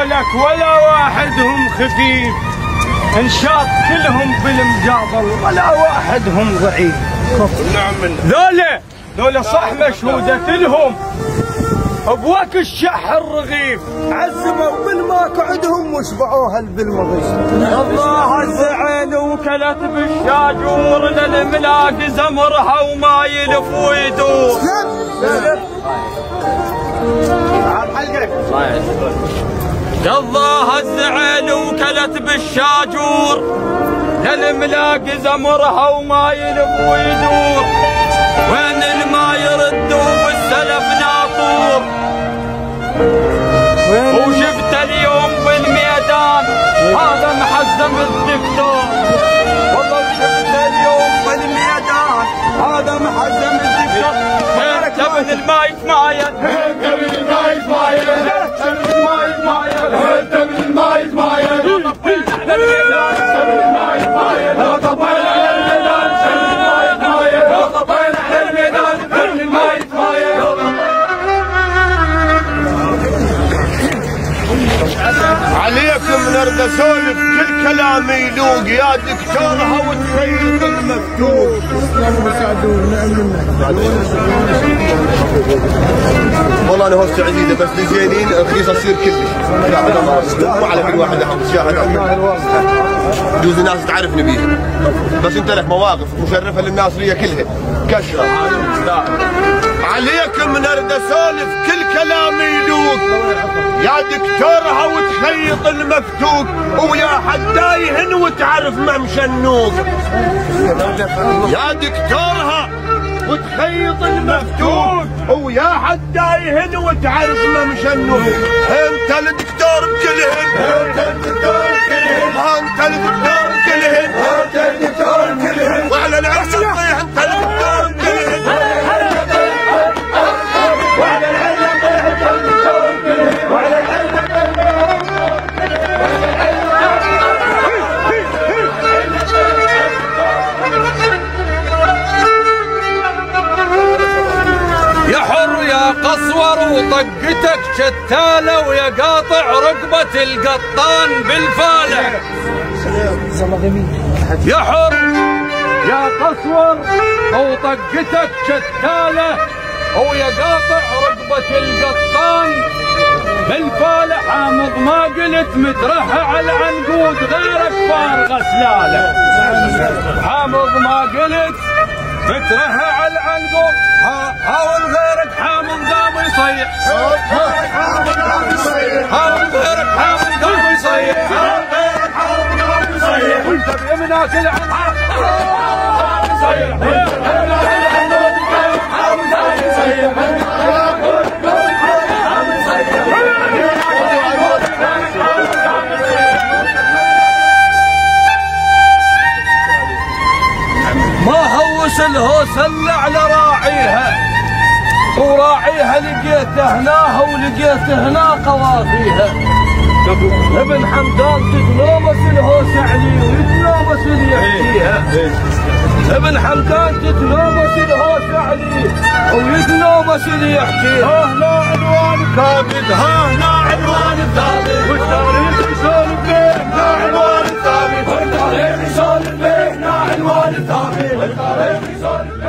ذولك ولا واحدهم خفيف، انشاط كلهم بالمجابل ولا واحدهم ضعيف. نعم. ذولا صح مشهودة لهم بوك الشح الرغيف، عزموا بالماك عندهم وشبعوها بالمضيف. الله الزعين وكلت بالشاجور للملاك زمرها وما يلف ويدور. الله الزعين وكلت بالشاجور للملاك زمرها وما يلف ويدور، وين الما يردوا بالسلف ناطور. وشفت اليوم بالميدان هذا محزم الدكتور، والله شفت اليوم بالميدان هذا محزم الدكتور. انت من المايك مايل، انت من المايك مايل، انت من المايك مايل، انت من المايك مايل، عليكم نرد اسولف كل كلام يلوق يا دكتورها وتخيط المفتوح. والله انا هوست عزيزه بس لزينين رخيصه تصير كلش، مو على كل واحد احط شاهد. جوز الناس تعرفني بيها، بس انت لك مواقف مشرفه للناس ليا كلها كشره. عليكم نرد اسولف كل كلام يلوق يا دكتورها وتخيط المفتوق، ويا حدايهن وتعرف ممشى النوق. يا دكتورها وتخيط المفتوق ويا حدايهن وتعرف ممشى النوق. انت الدكتور بكلهن، انت الدكتور بكلهن، انت الدكتور بكلهن، انت الدكتور بكلهن، وعلى العرس الطيح انت الدكتور بكلهن، وعلى العرس الطيح انت الدكتور بكلهن، وعلى العرس قصور وطقتك شتالة ويا قاطع رقبة القطان بالفالة. يا حر يا قصور وطقتك شتالة ويا قاطع رقبة القطان بالفالة. حامض ما قلت مترهع على العنقود غيرك فارغ سلالة. حامض ما قلت مترهع على العنقود، هاول غيرك حامض قام يصيح، هاول غيرك حامض قام يصيح، هاول غيرك حامض قام يصيح، وانت بيمناك العنقود قام يصيح، وانت بيمناك العنقود قام يصيح، ما هوس الهوس الا على راعيها، وراعيها لقيته هناها ولقيته هنا قوافيها. ابن حمدان تتلومس الهوس عليه ويتلومس اللي يحكيها. ابن حمدان تتلومس الهوس عليه ويتلومس اللي يحكيها. هنا عنوان ثابت، هنا عنوان ثابت، والتاريخ يسولف به هنا عنوان ثابت، والتاريخ يسولف به هنا عنوان ثابت، والتاريخ يسولف